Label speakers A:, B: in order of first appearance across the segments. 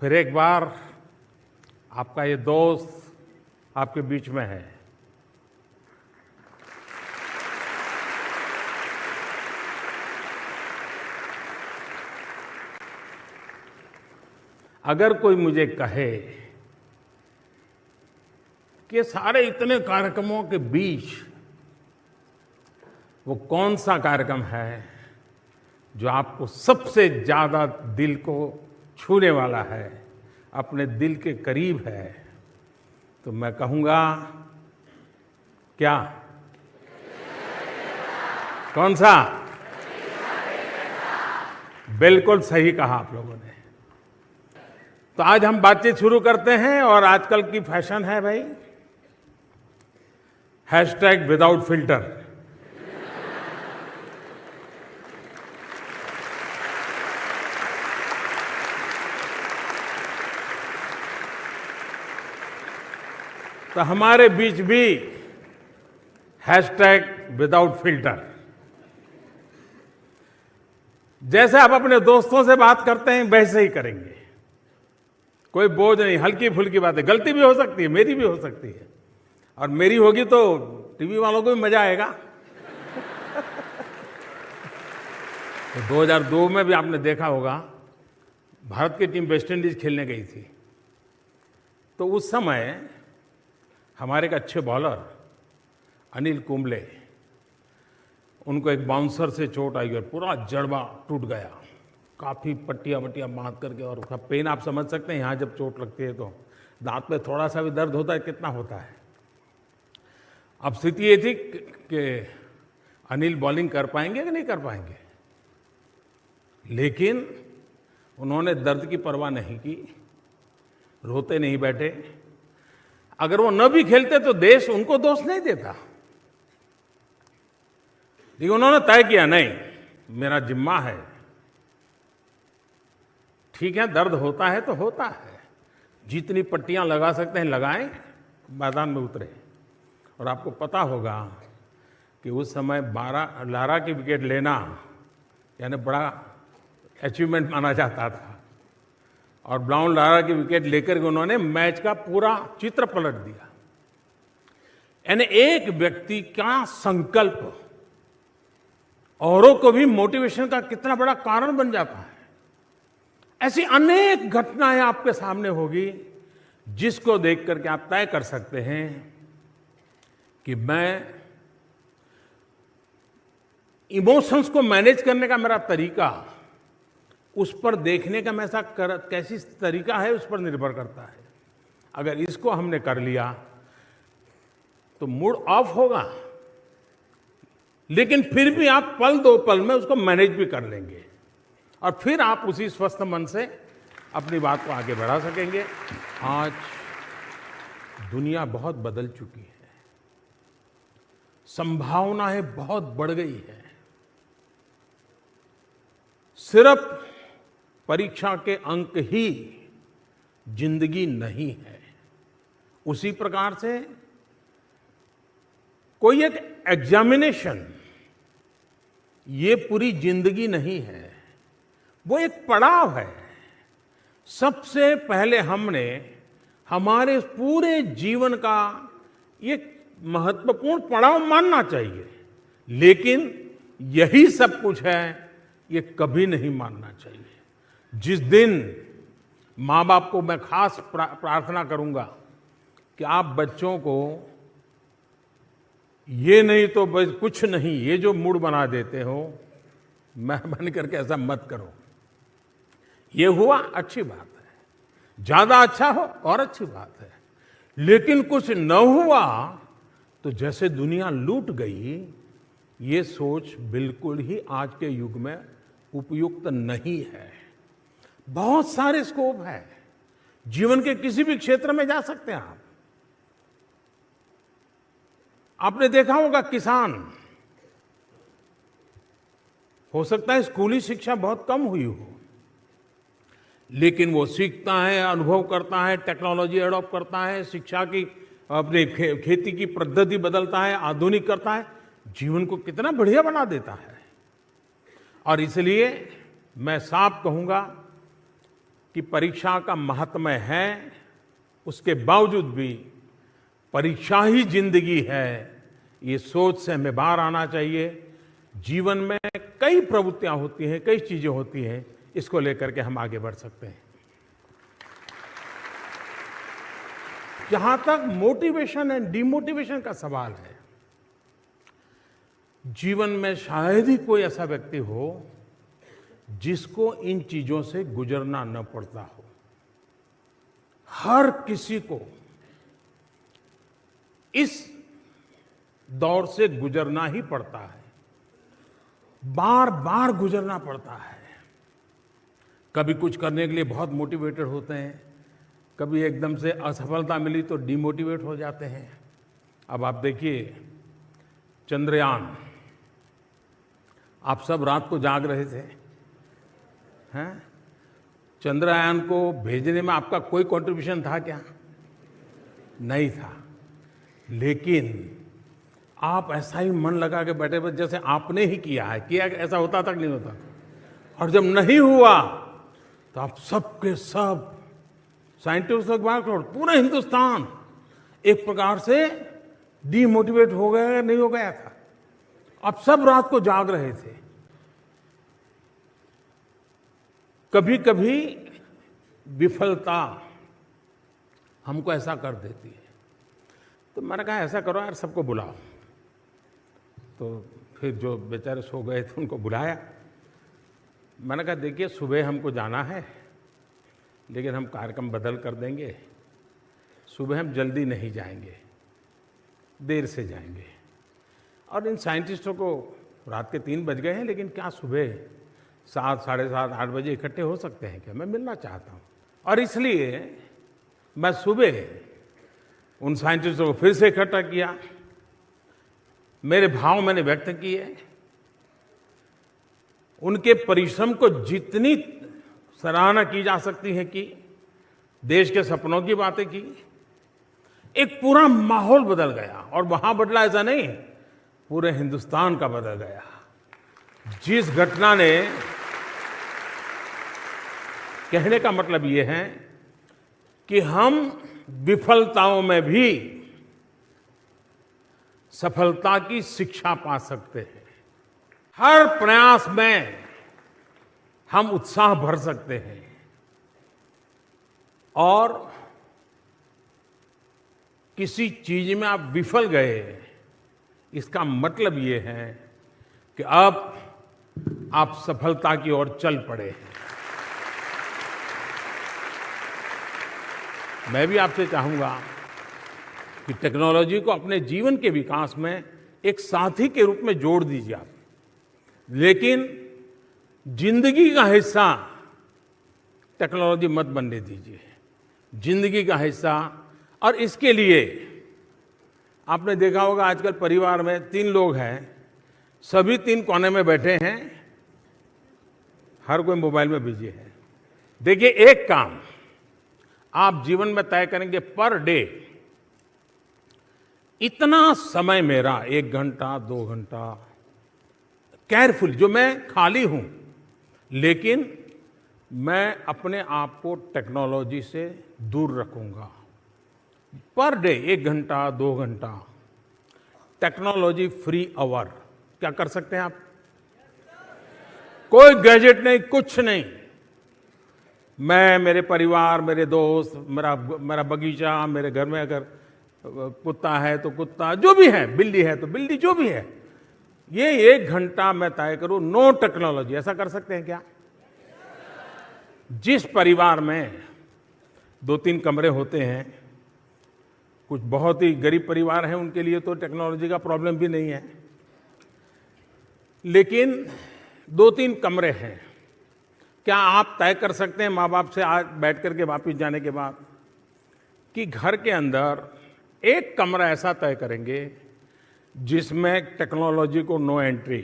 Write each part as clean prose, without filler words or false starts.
A: फिर एक बार आपका ये दोस्त आपके बीच में है। अगर कोई मुझे कहे कि ये सारे इतने कार्यक्रमों के बीच वो कौन सा कार्यक्रम है जो आपको सबसे ज्यादा दिल को छूने वाला है, अपने दिल के करीब है, तो मैं कहूंगा क्या? कौन सा? बिल्कुल सही कहा आप लोगों ने। तो आज हम बातचीत शुरू करते हैं और आजकल की फैशन है भाई, हैशटैग विदाउट फिल्टर। तो हमारे बीच भी हैशटैग विदाउट फिल्टर। जैसे आप अपने दोस्तों से बात करते हैं वैसे ही करेंगे, कोई बोझ नहीं, हल्की फुल्की बातें। गलती भी हो सकती है, मेरी भी हो सकती है, और मेरी होगी तो टीवी वालों को भी मजा आएगा। तो 2002 में भी आपने देखा होगा, भारत की टीम वेस्ट इंडीज खेलने गई थी। तो उस समय हमारे एक अच्छे बॉलर अनिल कुंबले, उनको एक बाउंसर से चोट आई और पूरा जड़बा टूट गया, काफ़ी पट्टियाँ वट्टियाँ बांध करके। और उसका पेन आप समझ सकते हैं, यहाँ जब चोट लगती है तो दांत में थोड़ा सा भी दर्द होता है, कितना होता है। अब स्थिति ये थी कि अनिल बॉलिंग कर पाएंगे कि नहीं कर पाएंगे, लेकिन उन्होंने दर्द की परवाह नहीं की, रोते नहीं बैठे। अगर वो न भी खेलते तो देश उनको दोष नहीं देता, लेकिन उन्होंने तय किया नहीं, मेरा जिम्मा है, ठीक है, दर्द होता है तो होता है, जितनी पट्टियां लगा सकते हैं लगाएं, मैदान में उतरे। और आपको पता होगा कि उस समय 12 लारा की विकेट लेना यानी बड़ा अचीवमेंट माना जाता था, और ब्राउन लारा की विकेट लेकर के उन्होंने मैच का पूरा चित्र पलट दिया। यानी एक व्यक्ति का संकल्प औरों को भी मोटिवेशन का कितना बड़ा कारण बन जाता है। ऐसी अनेक घटनाएं आपके सामने होगी जिसको देख करके आप तय कर सकते हैं कि मैं इमोशंस को मैनेज करने का मेरा तरीका, उस पर देखने का मैं कैसी तरीका है, उस पर निर्भर करता है। अगर इसको हमने कर लिया तो मूड ऑफ होगा, लेकिन फिर भी आप पल दो पल में उसको मैनेज भी कर लेंगे, और फिर आप उसी स्वस्थ मन से अपनी बात को आगे बढ़ा सकेंगे। आज दुनिया बहुत बदल चुकी है, संभावनाएं बहुत बढ़ गई है। सिर्फ परीक्षा के अंक ही जिंदगी नहीं है। उसी प्रकार से कोई एक एग्जामिनेशन ये पूरी जिंदगी नहीं है, वो एक पड़ाव है। सबसे पहले हमने हमारे पूरे जीवन का एक महत्वपूर्ण पड़ाव मानना चाहिए, लेकिन यही सब कुछ है ये कभी नहीं मानना चाहिए। जिस दिन माँ बाप को मैं खास प्रार्थना करूंगा कि आप बच्चों को ये नहीं तो बस कुछ नहीं, ये जो मूड बना देते हो, मेहरबानी करके ऐसा मत करो। ये हुआ अच्छी बात है, ज्यादा अच्छा हो और अच्छी बात है, लेकिन कुछ न हुआ तो जैसे दुनिया लूट गई, ये सोच बिल्कुल ही आज के युग में उपयुक्त नहीं है। बहुत सारे स्कोप है, जीवन के किसी भी क्षेत्र में जा सकते हैं आप। आपने देखा होगा किसान, हो सकता है स्कूली शिक्षा बहुत कम हुई हो, लेकिन वो सीखता है, अनुभव करता है, टेक्नोलॉजी एडॉप्ट करता है, शिक्षा की अपने खेती की पद्धति बदलता है, आधुनिक करता है, जीवन को कितना बढ़िया बना देता है। और इसलिए मैं साफ कहूंगा कि परीक्षा का महात्म्य है, उसके बावजूद भी परीक्षा ही जिंदगी है, ये सोच से हमें बाहर आना चाहिए। जीवन में कई प्रवृत्तियां होती हैं, कई चीजें होती हैं, इसको लेकर के हम आगे बढ़ सकते हैं। जहां तक मोटिवेशन एंड डिमोटिवेशन का सवाल है, जीवन में शायद ही कोई ऐसा व्यक्ति हो जिसको इन चीजों से गुजरना न पड़ता हो। हर किसी को इस दौर से गुजरना ही पड़ता है, बार बार गुजरना पड़ता है। कभी कुछ करने के लिए बहुत मोटिवेटेड होते हैं, कभी एकदम से असफलता मिली तो डिमोटिवेट हो जाते हैं। अब आप देखिए चंद्रयान, आप सब रात को जाग रहे थे, हैं? चंद्रयान को भेजने में आपका कोई कंट्रीब्यूशन था क्या? नहीं था। लेकिन आप ऐसा ही मन लगा के बैठे हुए जैसे आपने ही किया है। किया ऐसा होता तक नहीं होता। और जब नहीं हुआ तो आप सब के सब साइंटिस्ट पूरा हिंदुस्तान एक प्रकार से डीमोटिवेट हो गया या नहीं हो गया था। आप सब रात को जाग रहे थे। कभी कभी विफलता हमको ऐसा कर देती है। तो मैंने कहा ऐसा करो यार, सबको बुलाओ। तो फिर जो बेचारे सो गए थे उनको बुलाया। मैंने कहा देखिए सुबह हमको जाना है, लेकिन हम कार्यक्रम बदल कर देंगे। सुबह हम जल्दी नहीं जाएंगे, देर से जाएंगे। और इन साइंटिस्टों को रात के 3 बज गए हैं, लेकिन क्या सुबह 7, साढ़े 7, 8 बजे इकट्ठे हो सकते हैं क्या? मैं मिलना चाहता हूँ। और इसलिए मैं सुबह उन साइंटिस्टों को फिर से इकट्ठा किया, मेरे भाव मैंने व्यक्त किए, उनके परिश्रम को जितनी सराहना की जा सकती है की, देश के सपनों की बातें की। एक पूरा माहौल बदल गया। और वहां बदला ऐसा नहीं, पूरे हिंदुस्तान का बदल गया। जिस घटना ने, कहने का मतलब ये है कि हम विफलताओं में भी सफलता की शिक्षा पा सकते हैं। हर प्रयास में हम उत्साह भर सकते हैं। और किसी चीज में आप विफल गए, इसका मतलब ये है कि अब आप सफलता की ओर चल पड़े हैं। मैं भी आपसे चाहूंगा कि टेक्नोलॉजी को अपने जीवन के विकास में एक साथी के रूप में जोड़ दीजिए आप, लेकिन जिंदगी का हिस्सा टेक्नोलॉजी मत बनने दीजिए। जिंदगी का हिस्सा। और इसके लिए आपने देखा होगा आजकल परिवार में 3 लोग हैं, सभी 3 कोने में बैठे हैं, हर कोई मोबाइल में बिजी है। देखिए एक काम आप जीवन में तय करेंगे, पर डे इतना समय मेरा 1 घंटा 2 घंटा केयरफुल, जो मैं खाली हूं, लेकिन मैं अपने आप को टेक्नोलॉजी से दूर रखूंगा। पर डे 1 घंटा 2 घंटा टेक्नोलॉजी फ्री आवर। क्या कर सकते हैं आप? कोई गैजेट नहीं, कुछ नहीं। मैं, मेरे परिवार, मेरे दोस्त, मेरा बगीचा, मेरे घर में अगर कुत्ता है तो कुत्ता, जो भी है, बिल्ली है तो बिल्ली, जो भी है, ये 1 घंटा मैं तय करूं नो टेक्नोलॉजी। ऐसा कर सकते हैं क्या? जिस परिवार में 2-3 कमरे होते हैं, कुछ बहुत ही गरीब परिवार हैं, उनके लिए तो टेक्नोलॉजी का प्रॉब्लम भी नहीं है, लेकिन 2-3 कमरे हैं, क्या आप तय कर सकते हैं माँ बाप से आज बैठ करके वापस जाने के बाद कि घर के अंदर एक कमरा ऐसा तय करेंगे जिसमें टेक्नोलॉजी को नो एंट्री?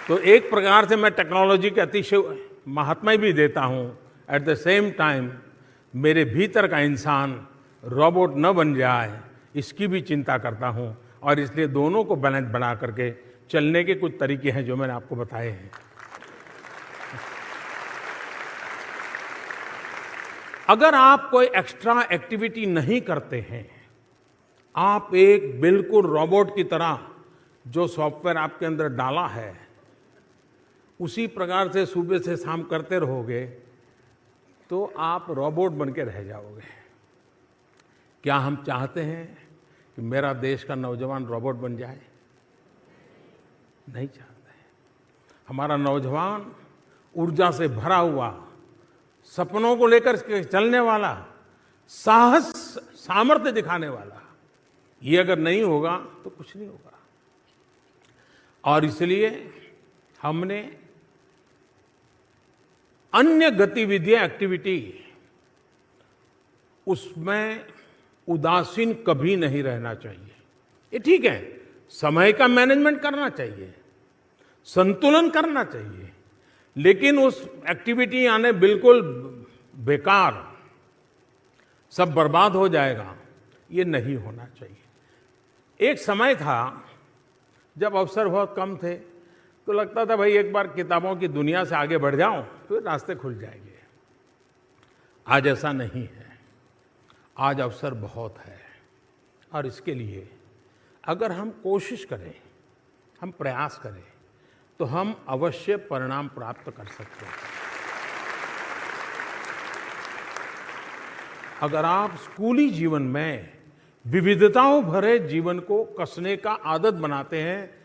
A: तो एक प्रकार से मैं टेक्नोलॉजी के अतिशय महात्म्य भी देता हूं, एट द सेम टाइम मेरे भीतर का इंसान रोबोट न बन जाए, इसकी भी चिंता करता हूं। और इसलिए दोनों को बैलेंस बना करके चलने के कुछ तरीके हैं जो मैंने आपको बताए हैं। अगर आप कोई एक्स्ट्रा एक्टिविटी नहीं करते हैं, आप एक बिल्कुल रोबोट की तरह जो सॉफ्टवेयर आपके अंदर डाला है उसी प्रकार से सुबह से शाम करते रहोगे तो आप रोबोट बन के रह जाओगे। क्या हम चाहते हैं कि मेरा देश का नौजवान रोबोट बन जाए? नहीं चाहते। हमारा नौजवान ऊर्जा से भरा हुआ, सपनों को लेकर चलने वाला, साहस सामर्थ्य दिखाने वाला, ये अगर नहीं होगा तो कुछ नहीं होगा। और इसलिए हमने अन्य गतिविधियां, एक्टिविटी, उसमें उदासीन कभी नहीं रहना चाहिए। ये ठीक है, समय का मैनेजमेंट करना चाहिए, संतुलन करना चाहिए, लेकिन उस एक्टिविटी यानी बिल्कुल बेकार, सब बर्बाद हो जाएगा, ये नहीं होना चाहिए। एक समय था जब अवसर बहुत कम थे तो लगता था भाई एक बार किताबों की दुनिया से आगे बढ़ जाऊं तो रास्ते खुल जाएंगे। आज ऐसा नहीं है, आज अवसर बहुत है और इसके लिए अगर हम कोशिश करें, हम प्रयास करें तो हम अवश्य परिणाम प्राप्त कर सकते हैं। अगर आप स्कूली जीवन में विविधताओं भरे जीवन को कसने का आदत बनाते हैं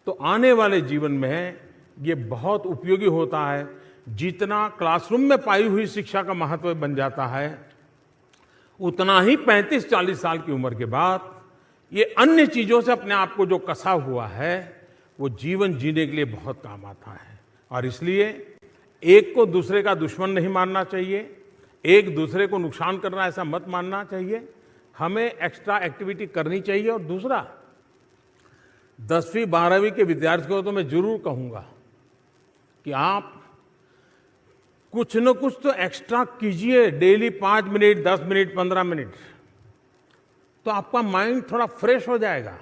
A: तो आने वाले जीवन में ये बहुत उपयोगी होता है। जितना क्लासरूम में पाई हुई शिक्षा का महत्व बन जाता है, उतना ही 35-40 साल की उम्र के बाद ये अन्य चीज़ों से अपने आप को जो कसा हुआ है वो जीवन जीने के लिए बहुत काम आता है। और इसलिए एक को दूसरे का दुश्मन नहीं मानना चाहिए, एक दूसरे को नुकसान करना ऐसा मत मानना चाहिए। हमें एक्स्ट्रा एक्टिविटी करनी चाहिए। और दूसरा, 10वीं 12वीं के विद्यार्थियों को तो मैं जरूर कहूँगा कि आप कुछ न कुछ तो एक्स्ट्रा कीजिए, डेली 5 मिनट, 10 मिनट, 15 मिनट, तो आपका माइंड थोड़ा फ्रेश हो जाएगा।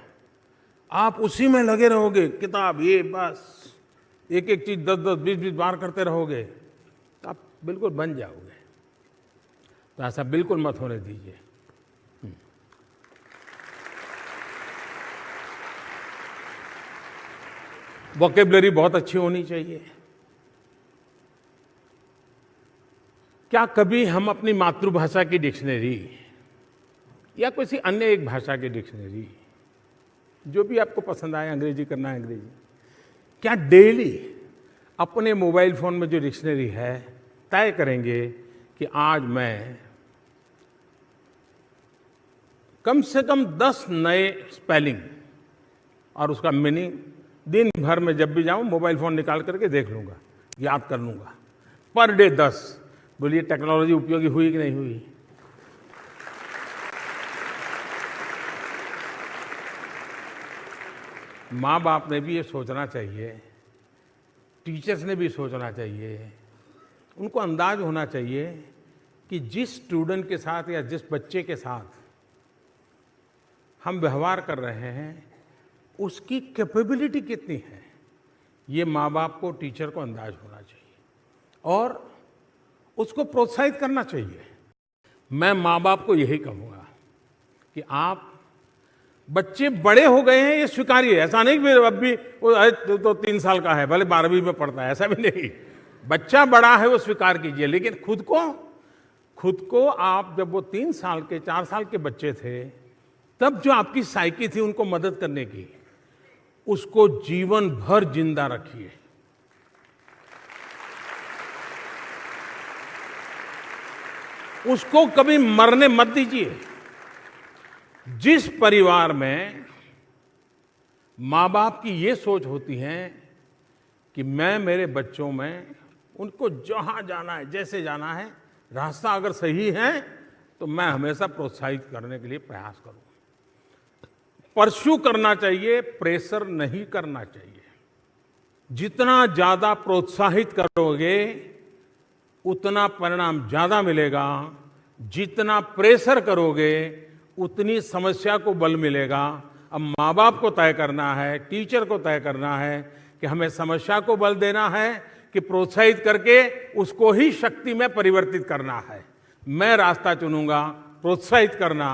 A: आप उसी में लगे रहोगे, किताब ये बस एक एक चीज 10-10, 20-20 बार करते रहोगे तो आप बिल्कुल बन जाओगे। तो ऐसा बिल्कुल मत होने दीजिए। वोकेबलरी बहुत अच्छी होनी चाहिए। क्या कभी हम अपनी मातृभाषा की डिक्शनरी या किसी अन्य एक भाषा की डिक्शनरी, जो भी आपको पसंद आए, अंग्रेजी करना है अंग्रेजी, क्या डेली अपने मोबाइल फ़ोन में जो डिक्शनरी है तय करेंगे कि आज मैं कम से कम 10 नए स्पेलिंग और उसका मीनिंग दिन भर में जब भी जाऊं मोबाइल फ़ोन निकाल करके देख लूँगा, याद कर लूँगा, पर डे 10। बोलिए टेक्नोलॉजी उपयोगी हुई कि नहीं हुई? माँ बाप ने भी ये सोचना चाहिए, टीचर्स ने भी सोचना चाहिए, उनको अंदाज होना चाहिए कि जिस स्टूडेंट के साथ या जिस बच्चे के साथ हम व्यवहार कर रहे हैं उसकी कैपेबिलिटी कितनी है। ये माँ बाप को, टीचर को अंदाज होना चाहिए और उसको प्रोत्साहित करना चाहिए। मैं माँ बाप को यही कहूँगा कि आप, बच्चे बड़े हो गए हैं ये स्वीकारिए। ऐसा नहीं कि अब भी वो तो 3 साल का है, भले 12वीं में पढ़ता है, ऐसा भी नहीं। बच्चा बड़ा है वो स्वीकार कीजिए, लेकिन खुद को आप, जब वो 3 साल के 4 साल के बच्चे थे तब जो आपकी साइकी थी उनको मदद करने की, उसको जीवन भर जिंदा रखिए। उसको कभी मरने मत दीजिए। जिस परिवार में माँ बाप की ये सोच होती है कि मैं मेरे बच्चों में उनको जहाँ जाना है, जैसे जाना है, रास्ता अगर सही है तो मैं हमेशा प्रोत्साहित करने के लिए प्रयास करूँ। परस्यू करना चाहिए, प्रेशर नहीं करना चाहिए। जितना ज़्यादा प्रोत्साहित करोगे उतना परिणाम ज़्यादा मिलेगा, जितना प्रेशर करोगे उतनी समस्या को बल मिलेगा अब माँ बाप को तय करना है, टीचर को तय करना है कि हमें समस्या को बल देना है कि प्रोत्साहित करके उसको ही शक्ति में परिवर्तित करना है। मैं रास्ता चुनूंगा प्रोत्साहित करना,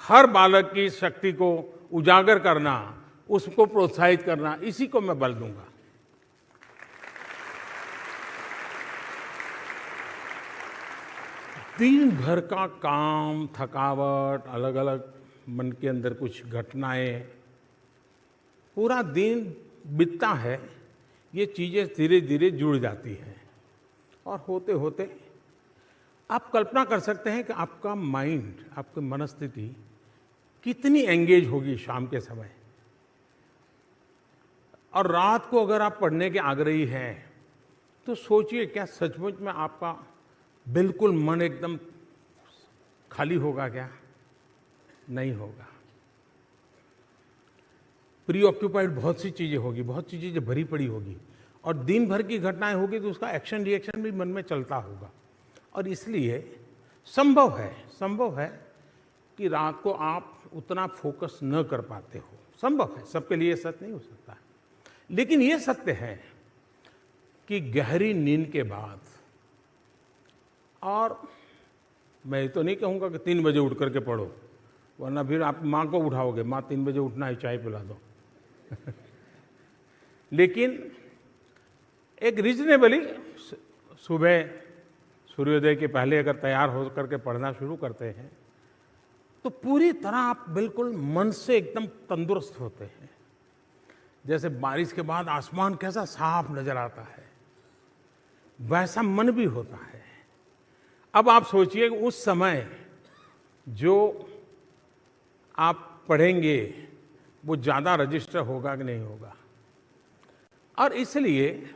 A: हर बालक की शक्ति को उजागर करना, उसको प्रोत्साहित करना, इसी को मैं बल दूंगा। दिन भर का काम, थकावट, अलग अलग मन के अंदर कुछ घटनाएं, पूरा दिन बीतता है, ये चीज़ें धीरे धीरे जुड़ जाती हैं और होते होते आप कल्पना कर सकते हैं कि आपका माइंड, आपकी मनस्थिति कितनी एंगेज होगी शाम के समय। और रात को अगर आप पढ़ने के आग्रही हैं तो सोचिए, क्या सचमुच में आपका बिल्कुल मन एकदम खाली होगा क्या? नहीं होगा। प्रीऑक्यूपाइड बहुत सी चीज़ें होगी, बहुत सी चीज़ें भरी पड़ी होगी और दिन भर की घटनाएं होगी तो उसका एक्शन रिएक्शन भी मन में चलता होगा। और इसलिए संभव है कि रात को आप उतना फोकस न कर पाते हो। संभव है, सबके लिए सत्य नहीं हो सकता, लेकिन ये सत्य है कि गहरी नींद के बाद, और मैं तो नहीं कहूँगा कि 3 बजे उठ करके पढ़ो, वरना फिर आप माँ को उठाओगे, माँ 3 बजे उठना है, चाय पिला दो। लेकिन एक रीजनेबली सुबह सूर्योदय के पहले अगर तैयार हो करके पढ़ना शुरू करते हैं तो पूरी तरह आप बिल्कुल मन से एकदम तंदुरुस्त होते हैं। जैसे बारिश के बाद आसमान कैसा साफ नजर आता है, वैसा मन भी होता है। अब आप सोचिए कि उस समय जो आप पढ़ेंगे वो ज़्यादा रजिस्टर होगा कि नहीं होगा। और इसलिए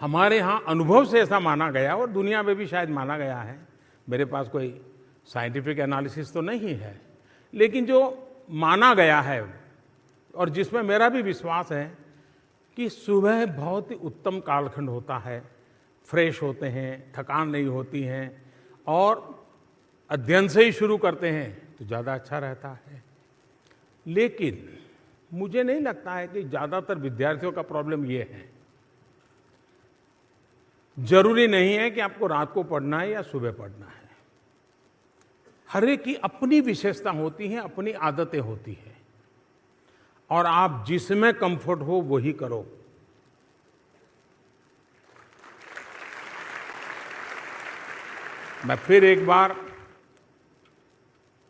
A: हमारे यहाँ अनुभव से ऐसा माना गया, और दुनिया में भी शायद माना गया है, मेरे पास कोई साइंटिफिक एनालिसिस तो नहीं है, लेकिन जो माना गया है और जिसमें मेरा भी विश्वास है कि सुबह बहुत ही उत्तम कालखंड होता है, फ्रेश होते हैं, थकान नहीं होती है और अध्ययन से ही शुरू करते हैं तो ज़्यादा अच्छा रहता है। लेकिन मुझे नहीं लगता है कि ज़्यादातर विद्यार्थियों का प्रॉब्लम ये है। जरूरी नहीं है कि आपको रात को पढ़ना है या सुबह पढ़ना है। हर एक की अपनी विशेषता होती है, अपनी आदतें होती हैं, और आप जिसमें कंफर्ट हो वही करो। मैं फिर एक बार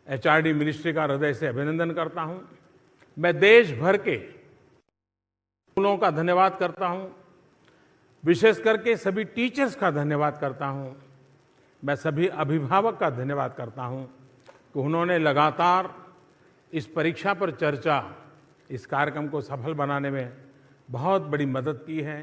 A: एचआरडी मिनिस्ट्री का हृदय से अभिनंदन करता हूं। मैं देश भर के स्कूलों का धन्यवाद करता हूं, विशेष करके सभी टीचर्स का धन्यवाद करता हूं। मैं सभी अभिभावक का धन्यवाद करता हूं कि उन्होंने लगातार इस परीक्षा पर चर्चा, इस कार्यक्रम को सफल बनाने में बहुत बड़ी मदद की है।